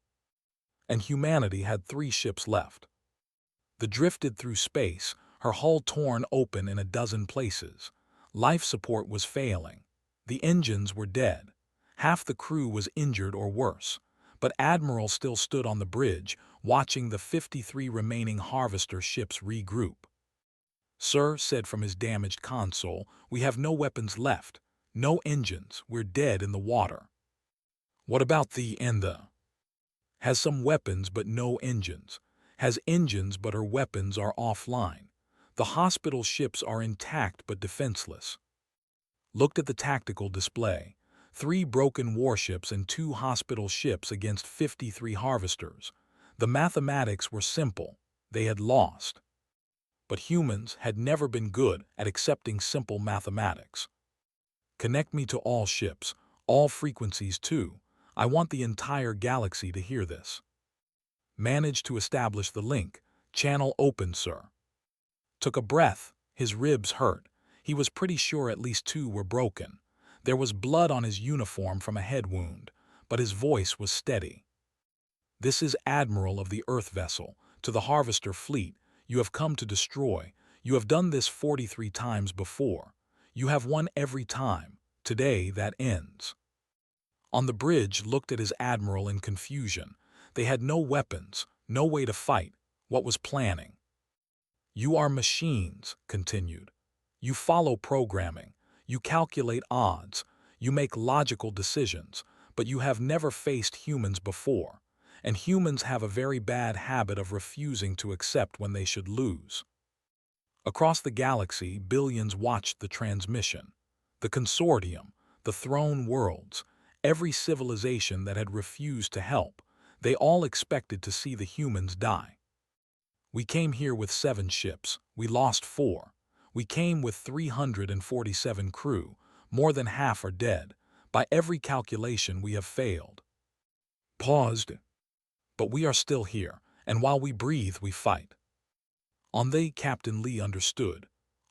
And humanity had 3 ships left. They drifted through space, her hull torn open in a dozen places. Life support was failing. The engines were dead. Half the crew was injured or worse. But Admiral still stood on the bridge, watching the 53 remaining Harvester ships regroup. "Sir," said from his damaged console, "we have no weapons left. No engines. We're dead in the water." "What about the Enda?" "Has some weapons but no engines. Has engines but her weapons are offline. The hospital ships are intact but defenseless." Looked at the tactical display. 3 broken warships and 2 hospital ships against 53 Harvesters. The mathematics were simple. They had lost. But humans had never been good at accepting simple mathematics. "Connect me to all ships, all frequencies too. I want the entire galaxy to hear this." Managed to establish the link. "Channel open, sir." Took a breath. His ribs hurt. He was pretty sure at least 2 were broken. There was blood on his uniform from a head wound, but his voice was steady. "This is Admiral of the Earth vessel. To the Harvester fleet, you have come to destroy. You have done this 43 times before. You have won every time. Today that ends." On the bridge looked at his admiral in confusion. They had no weapons, no way to fight. What was planning? "You are machines," continued. You follow programming, you calculate odds, you make logical decisions, but you have never faced humans before, and humans have a very bad habit of refusing to accept when they should lose. Across the galaxy, billions watched the transmission. The consortium, the throne worlds, every civilization that had refused to help, they all expected to see the humans die. We came here with 7 ships, we lost 4. We came with 347 crew, more than half are dead. By every calculation we have failed. Paused. But we are still here, and while we breathe we fight. On they, Captain Lee understood.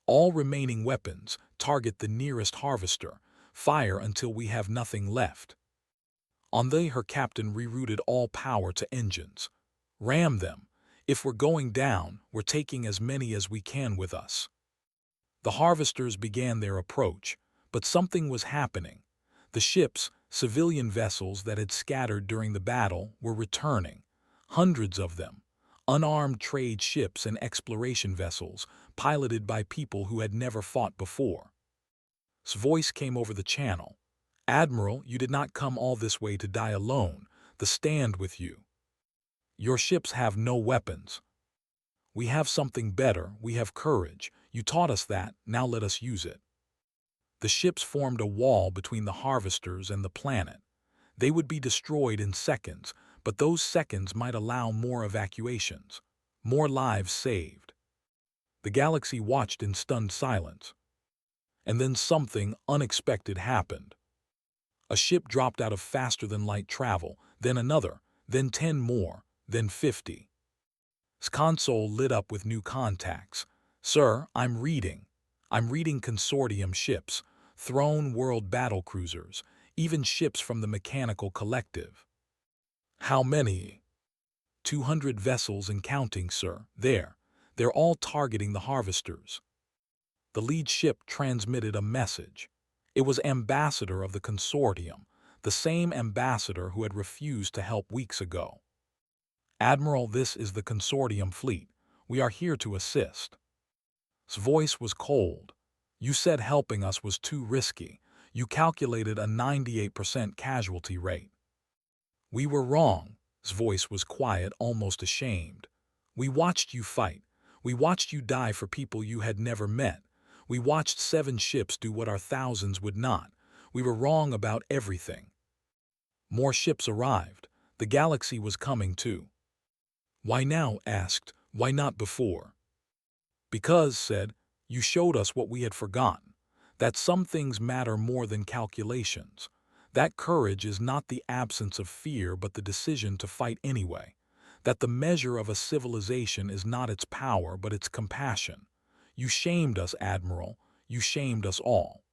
All remaining weapons, target the nearest harvester, fire until we have nothing left. On they, her captain rerouted all power to engines. Ram them. If we're going down, we're taking as many as we can with us. The harvesters began their approach, but something was happening. The ships, civilian vessels that had scattered during the battle, were returning. Hundreds of them. Unarmed trade ships and exploration vessels, piloted by people who had never fought before. His voice came over the channel. Admiral, you did not come all this way to die alone. The stand with you. Your ships have no weapons. We have something better, we have courage. You taught us that, now let us use it. The ships formed a wall between the harvesters and the planet. They would be destroyed in seconds, but those seconds might allow more evacuations, more lives saved. The galaxy watched in stunned silence. And then something unexpected happened. A ship dropped out of faster-than-light travel, then another, then 10 more, then 50. His console lit up with new contacts. Sir, I'm reading consortium ships, throne world battlecruisers, even ships from the mechanical collective. How many? 200 vessels and counting, sir. They're all targeting the harvesters. The lead ship transmitted a message. It was ambassador of the consortium, the same ambassador who had refused to help weeks ago. Admiral, this is the consortium fleet. We are here to assist. His voice was cold. You said helping us was too risky. You calculated a 98% casualty rate. We were wrong. His voice was quiet, almost ashamed. We watched you fight. We watched you die for people you had never met. We watched 7 ships do what our thousands would not. We were wrong about everything. More ships arrived. The galaxy was coming too. Why now? Asked. Why not before? Because, said, you showed us what we had forgotten, that some things matter more than calculations. That courage is not the absence of fear but the decision to fight anyway. That the measure of a civilization is not its power but its compassion. You shamed us, Admiral. You shamed us all.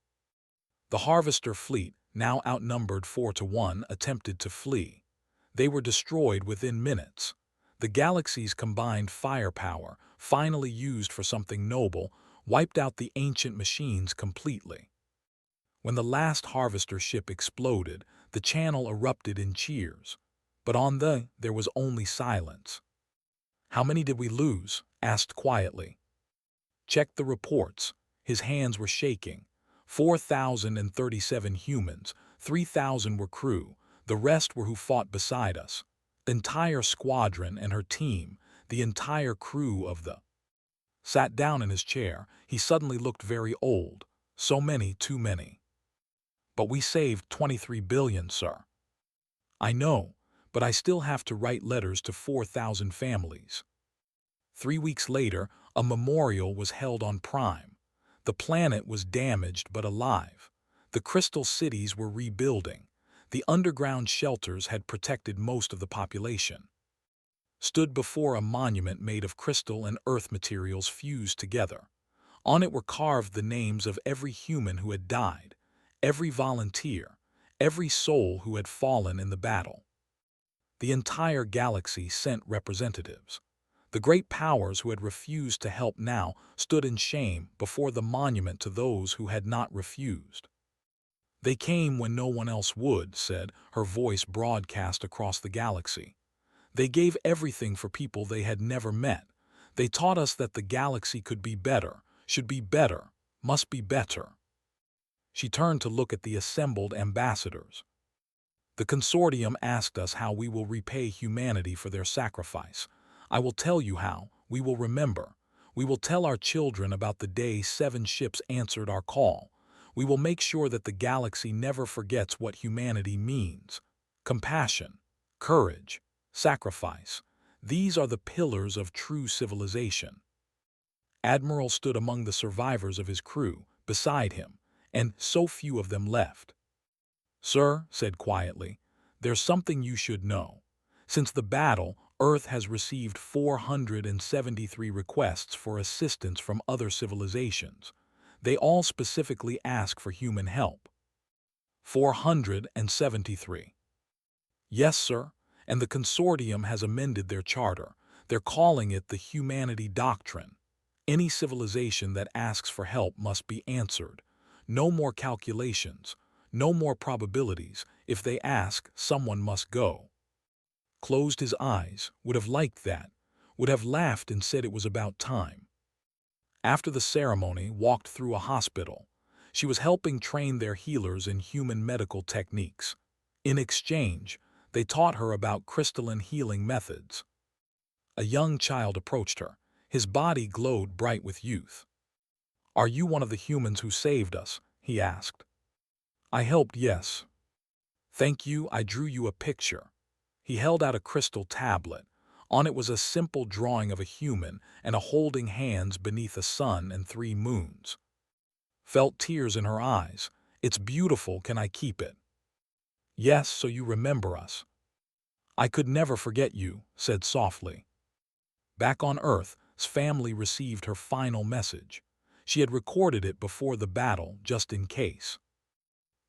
The Harvester fleet, now outnumbered 4-1, attempted to flee. They were destroyed within minutes. The galaxy's combined firepower, finally used for something noble, wiped out the ancient machines completely. When the last Harvester ship exploded, the channel erupted in cheers. But there was only silence. How many did we lose? Asked quietly. Checked the reports. His hands were shaking. 4,037 humans, 3,000 were crew, the rest were who fought beside us. The entire squadron and her team, the entire crew of the... Sat down in his chair, he suddenly looked very old. So many, too many. But we saved 23 billion, sir. I know, but I still have to write letters to 4,000 families. 3 weeks later, a memorial was held on Prime. The planet was damaged but alive. The crystal cities were rebuilding. The underground shelters had protected most of the population. Stood before a monument made of crystal and earth materials fused together. On it were carved the names of every human who had died, every volunteer, every soul who had fallen in the battle. The entire galaxy sent representatives. The great powers who had refused to help now stood in shame before the monument to those who had not refused. They came when no one else would, said, her voice broadcast across the galaxy. They gave everything for people they had never met. They taught us that the galaxy could be better, should be better, Must be better. She turned to look at the assembled ambassadors. The consortium asked us how we will repay humanity for their sacrifice. I will tell you how. We will remember. We will tell our children about the day 7 ships answered our call. We will make sure that the galaxy never forgets what humanity means. Compassion, courage, sacrifice. These are the pillars of true civilization. Admiral stood among the survivors of his crew, beside him, and so few of them left. "Sir," said quietly, "there's something you should know. Since the battle, Earth has received 473 requests for assistance from other civilizations. They all specifically ask for human help." 473. Yes, sir, and the consortium has amended their charter. They're calling it the Humanity Doctrine. Any civilization that asks for help must be answered. No more calculations. No more probabilities. If they ask, someone must go. Closed his eyes, would have liked that, would have laughed and said it was about time. After the ceremony, walked through a hospital. She was helping train their healers in human medical techniques. In exchange, they taught her about crystalline healing methods. A young child approached her. His body glowed bright with youth. "Are you one of the humans who saved us?" he asked. "I helped, yes." "Thank you, I drew you a picture." He held out a crystal tablet. On it was a simple drawing of a human and a holding hands beneath a sun and 3 moons. Felt tears in her eyes. "It's beautiful, can I keep it?" "Yes, so you remember us." "I could never forget you," said softly. Back on Earth, family received her final message. She had recorded it before the battle, just in case.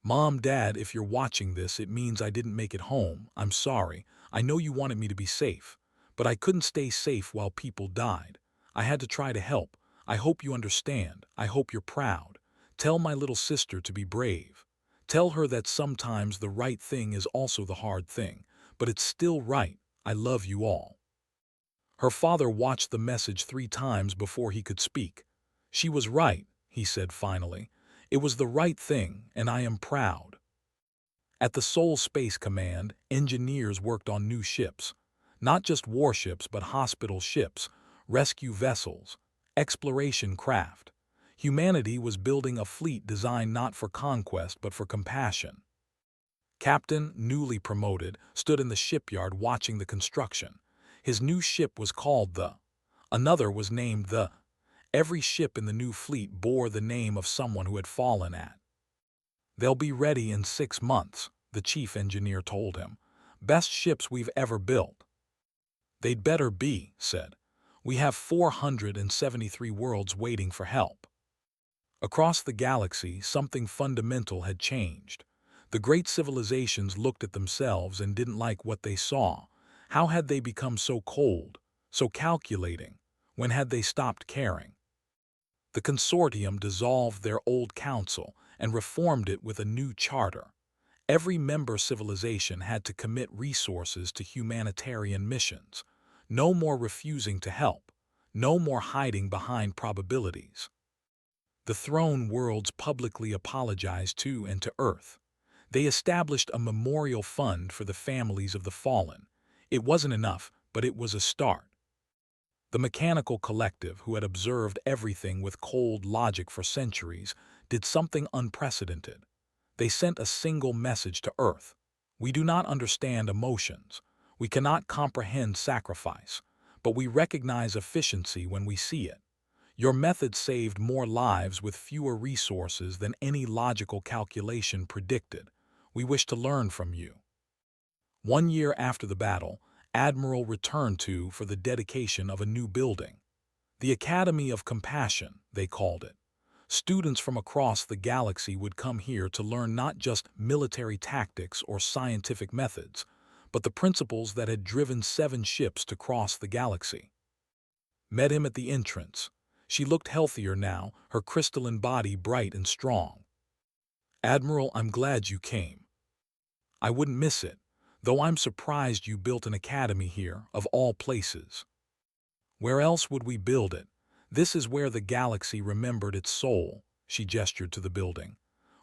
"Mom, Dad, if you're watching this, it means I didn't make it home. I'm sorry. I know you wanted me to be safe. But I couldn't stay safe while people died. I had to try to help. I hope you understand. I hope you're proud. Tell my little sister to be brave. Tell her that sometimes the right thing is also the hard thing. But it's still right. I love you all." Her father watched the message 3 times before he could speak. "She was right," he said finally. "It was the right thing, and I am proud." At the Seoul Space Command, engineers worked on new ships. Not just warships, but hospital ships, rescue vessels, exploration craft. Humanity was building a fleet designed not for conquest, but for compassion. Captain, newly promoted, stood in the shipyard watching the construction. His new ship was called the. Another was named the. Every ship in the new fleet bore the name of someone who had fallen at. "They'll be ready in 6 months, the chief engineer told him. "Best ships we've ever built." "They'd better be," said. "We have 473 worlds waiting for help." Across the galaxy, something fundamental had changed. The great civilizations looked at themselves and didn't like what they saw. How had they become so cold, so calculating? When had they stopped caring? The consortium dissolved their old council and reformed it with a new charter. Every member civilization had to commit resources to humanitarian missions. No more refusing to help. No more hiding behind probabilities. The throne worlds publicly apologized to and to Earth. They established a memorial fund for the families of the fallen. It wasn't enough, but it was a start. The mechanical collective, who had observed everything with cold logic for centuries, did something unprecedented. They sent a single message to Earth. "We do not understand emotions. We cannot comprehend sacrifice. But we recognize efficiency when we see it. Your method saved more lives with fewer resources than any logical calculation predicted. We wish to learn from you." 1 year after the battle, Admiral returned to for the dedication of a new building. The Academy of Compassion, they called it. Students from across the galaxy would come here to learn not just military tactics or scientific methods, but the principles that had driven 7 ships to cross the galaxy. Met him at the entrance. She looked healthier now, her crystalline body bright and strong. "Admiral, I'm glad you came. I wouldn't miss it, though I'm surprised you built an academy here, of all places." "Where else would we build it? This is where the galaxy remembered its soul," she gestured to the building.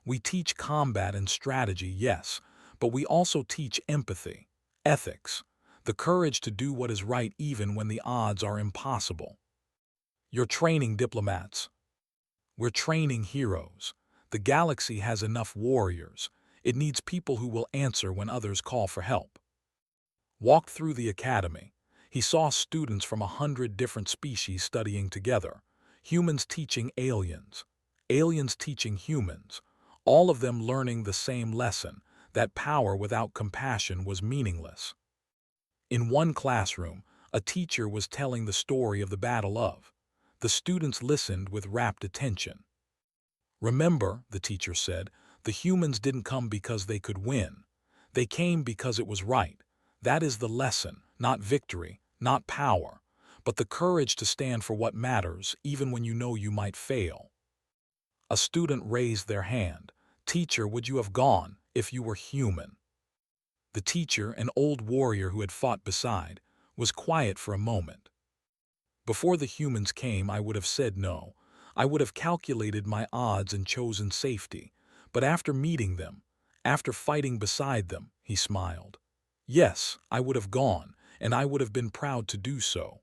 We teach combat and strategy, yes, but we also teach empathy, ethics, the courage to do what is right even when the odds are impossible. You're training diplomats. We're training heroes. The galaxy has enough warriors. It needs people who will answer when others call for help. Walked through the academy. He saw students from 100 different species studying together. Humans teaching aliens. Aliens teaching humans. All of them learning the same lesson, that power without compassion was meaningless. In one classroom, a teacher was telling the story of the Battle of. The students listened with rapt attention. Remember, the teacher said, the humans didn't come because they could win. They came because it was right. That is the lesson, not victory, not power, but the courage to stand for what matters even when you know you might fail. A student raised their hand. Teacher, would you have gone if you were human? The teacher, an old warrior who had fought beside, was quiet for a moment. Before the humans came, I would have said no. I would have calculated my odds and chosen safety. But after meeting them, after fighting beside them, he smiled. Yes, I would have gone, and I would have been proud to do so.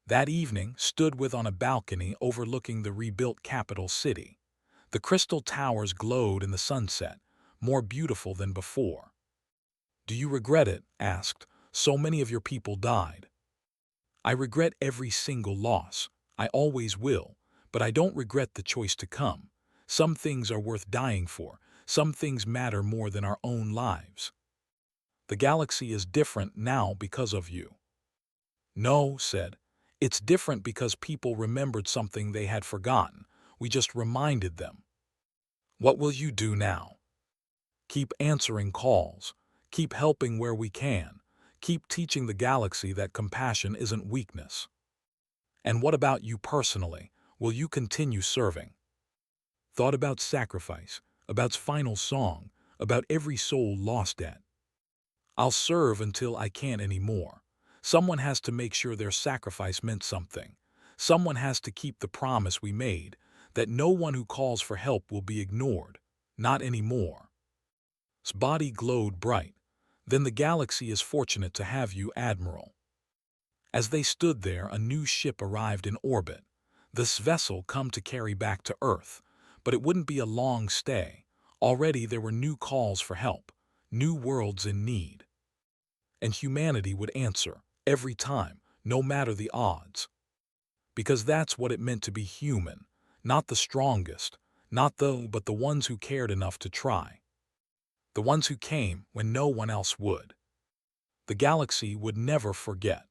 That evening, stood with on a balcony overlooking the rebuilt capital city. The crystal towers glowed in the sunset, more beautiful than before. Do you regret it? Asked. So many of your people died. I regret every single loss. I always will, but I don't regret the choice to come. Some things are worth dying for. Some things matter more than our own lives. The galaxy is different now because of you. No, said. It's different because people remembered something they had forgotten. We just reminded them. What will you do now? Keep answering calls. Keep helping where we can. Keep teaching the galaxy that compassion isn't weakness. And what about you personally? Will you continue serving? Thought about sacrifice, about final song, about every soul lost at. I'll serve until I can't anymore. Someone has to make sure their sacrifice meant something. Someone has to keep the promise we made, that no one who calls for help will be ignored. Not anymore. His body glowed bright. Then the galaxy is fortunate to have you, Admiral. As they stood there, a new ship arrived in orbit. This vessel come to carry back to Earth, but it wouldn't be a long stay. Already there were new calls for help, new worlds in need. And humanity would answer, every time, no matter the odds. Because that's what it meant to be human, not the strongest, but the ones who cared enough to try. The ones who came when no one else would. The galaxy would never forget.